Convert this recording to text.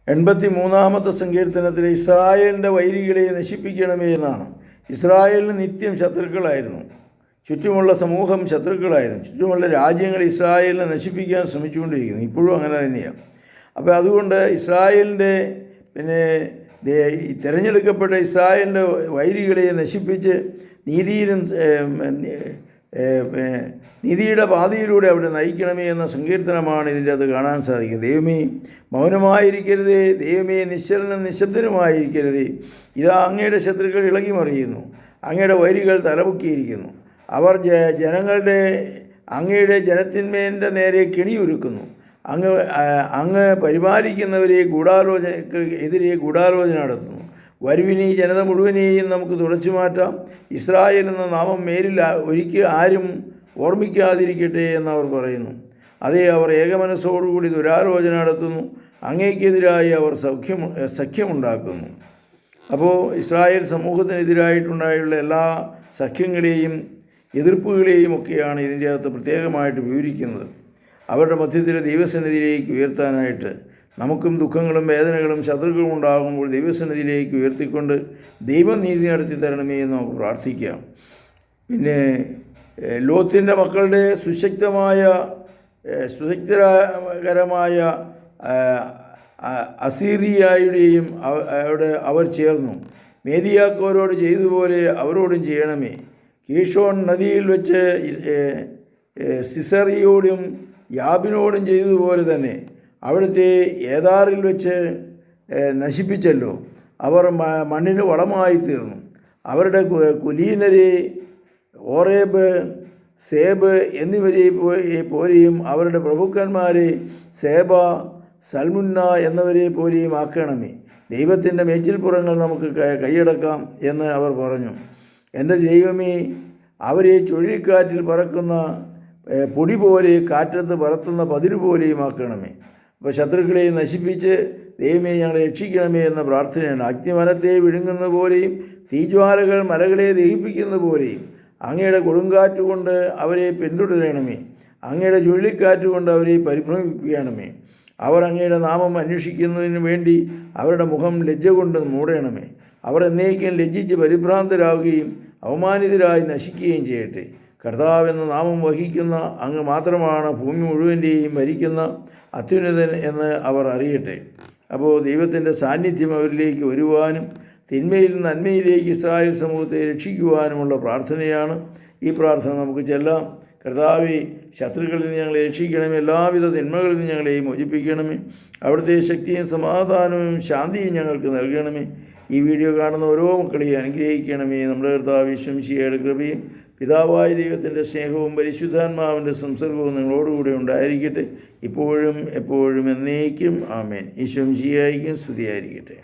83-ാമത്തെ സങ്കീർത്തനത്തിൽ ഇസ്രായേലിൻ്റെ വൈരികളെ നശിപ്പിക്കണമേ എന്നാണ്. ഇസ്രായേലിന് നിത്യം ശത്രുക്കളായിരുന്നു. ചുറ്റുമുള്ള സമൂഹം ശത്രുക്കളായിരുന്നു. ചുറ്റുമുള്ള രാജ്യങ്ങൾ ഇസ്രായേലിനെ നശിപ്പിക്കാൻ ശ്രമിച്ചുകൊണ്ടിരിക്കുന്നു. ഇപ്പോഴും അങ്ങനെ തന്നെയാണ്. അപ്പോൾ അതുകൊണ്ട് ഇസ്രായേലിൻ്റെ തിരഞ്ഞെടുക്കപ്പെട്ട ഇസ്രായേലിൻ്റെ വൈരികളെ നശിപ്പിച്ച് നീതിയുടെ പാതയിലൂടെ അവിടെ നയിക്കണമേ എന്ന സങ്കീർത്തനമാണ് ഇതിൻ്റെ അത് കാണാൻ സാധിക്കുന്നത്. ദൈവമേ മൗനമായിരിക്കരുതേ, ദൈവമേ നിശബ്ദനുമായിരിക്കരുതേ. ഇതാ അങ്ങയുടെ ശത്രുക്കൾ ഇളകി മറിയുന്നു, അങ്ങയുടെ വൈരികൾ തലപൊക്കിയിരിക്കുന്നു. അവർ അങ്ങയുടെ ജനത്തിന്മേൻ്റെ നേരെ കെണിയൊരുക്കുന്നു. അങ്ങ് പരിപാലിക്കുന്നവരെ എതിരെ ഗൂഢാലോചന നടത്തുന്നു. വരുവിനി ജനത മുഴുവനെയും നമുക്ക് തുടച്ചു മാറ്റാം. ഇസ്രായേൽ എന്ന നാമം മേലിൽ ഒരിക്കൽ ആരും ഓർമ്മിക്കാതിരിക്കട്ടെ എന്നവർ പറയുന്നു. അതേ, അവർ ഏകമനസ്സോടുകൂടി ദുരാലോചന നടത്തുന്നു. അങ്ങേക്കെതിരായി അവർ സഖ്യമുണ്ടാക്കുന്നു. അപ്പോൾ ഇസ്രായേൽ സമൂഹത്തിനെതിരായിട്ടുണ്ടായുള്ള എല്ലാ സഖ്യങ്ങളെയും എതിർപ്പുകളെയും ഒക്കെയാണ് ഇതിൻ്റെ അകത്ത് പ്രത്യേകമായിട്ട് വിവരിക്കുന്നത്. അവരുടെ മധ്യത്തിൽ ദൈവസന്നിധിയിലേക്ക് ഉയർത്താനായിട്ട് നമുക്കും ദുഃഖങ്ങളും വേദനകളും ശത്രുക്കളും ഉണ്ടാകുമ്പോൾ ദൈവസന്നിധിയിലേക്ക് ഉയർത്തിക്കൊണ്ട് ദൈവം നീതി നടത്തി തരണമേ എന്ന് നമുക്ക് പ്രാർത്ഥിക്കാം. പിന്നെ ലോത്തിൻ്റെ മക്കളുടെ സുശക്തകരമായ അസീറിയയുടെയും അവർ ചേർന്നു. മേദിയാക്കോരോട് ചെയ്തതുപോലെ അവരോടും ചെയ്യണമേ. കീഷോൺ നദിയിൽ വെച്ച് സിസറിയോടും യാബിനോടും ചെയ്തതുപോലെ തന്നെ അവിടുത്തെ ഏതാറിൽ വെച്ച് നശിപ്പിച്ചല്ലോ. അവർ മണ്ണിന് വളമായി തീർന്നു. അവരുടെ കുലീനരെ ഓറേബ്, സേബ് എന്നിവരെ പോലെയും അവരുടെ പ്രഭുക്കന്മാരെ സേബ, സൽമുന്ന എന്നിവരെ പോലെയും ആക്കണമേ. ദൈവത്തിൻ്റെ മേച്ചിൽപ്പുറങ്ങൾ നമുക്ക് കൈയടക്കാം എന്ന് അവർ പറഞ്ഞു. എൻ്റെ ദൈവമേ, അവരെ ചുഴലിക്കാറ്റിൽ പറക്കുന്ന പൊടി പോലെ, കാറ്റത്ത് പറത്തുന്ന പതിരു പോലെയും ആക്കണമേ. അപ്പോൾ ശത്രുക്കളെ നശിപ്പിച്ച് ദൈവമേ ഞങ്ങളെ രക്ഷിക്കണമേ എന്ന പ്രാർത്ഥനയാണ്. അഗ്നിമരത്തെ വിഴുങ്ങുന്ന പോലെയും തീജ്വാലകൾ മലകളെ ദഹിപ്പിക്കുന്ന പോലെയും അങ്ങയുടെ കൊടുങ്കാറ്റ് കൊണ്ട് അവരെ പിന്തുടരണമേ. അങ്ങയുടെ ചുഴലിക്കാറ്റ് കൊണ്ട് അവരെ പരിഭ്രമിപ്പിക്കണമേ. അവർ അങ്ങയുടെ നാമം അന്വേഷിക്കുന്നതിന് വേണ്ടി അവരുടെ മുഖം ലജ്ജ കൊണ്ട് മൂടണമേ. അവർ എന്നേക്കും ലജ്ജിച്ച് പരിഭ്രാന്തരാകുകയും അവമാനിതരായി നശിക്കുകയും ചെയ്യട്ടെ. കർത്താവ് എന്ന നാമം വഹിക്കുന്ന അങ്ങ് മാത്രമാണ് ഭൂമി മുഴുവൻ്റെയും ഭരിക്കുന്ന അത്യുന്നതൻ എന്ന് അവർ അറിയട്ടെ. അപ്പോൾ ദൈവത്തിൻ്റെ സാന്നിധ്യം അവരിലേക്ക് വരുവാനും തിന്മയിൽ നിന്ന് നന്മയിലേക്ക് ഇസ്രായേൽ സമൂഹത്തെ രക്ഷിക്കുവാനുമുള്ള പ്രാർത്ഥനയാണ്. ഈ പ്രാർത്ഥന നമുക്ക് ചെല്ലാം. കർത്താവേ, ശത്രുക്കളിൽ നിന്ന് ഞങ്ങളെ രക്ഷിക്കണമേ. എല്ലാവിധ തിന്മകളിൽ നിന്ന് ഞങ്ങളെ മോചിപ്പിക്കണമേ. അവിടുത്തെ ശക്തിയും സമാധാനവും ശാന്തിയും ഞങ്ങൾക്ക് നൽകണമേ. ഈ വീഡിയോ കാണുന്ന ഓരോ മക്കളെയും അനുഗ്രഹിക്കണമേ. നമ്മുടെ കർത്താവ് യേശു മിശിഹായുടെ കൃപയും പിതാവായ ദൈവത്തിൻ്റെ സ്നേഹവും പരിശുദ്ധാത്മാവിൻ്റെ സംസർഗവും നിങ്ങളോടുകൂടെ ഉണ്ടായിരിക്കട്ടെ, ഇപ്പോഴും എപ്പോഴും എന്നേക്കും. ആമേൻ. യേശു മിശിഹായ്ക്കും സ്തുതിയായിരിക്കട്ടെ.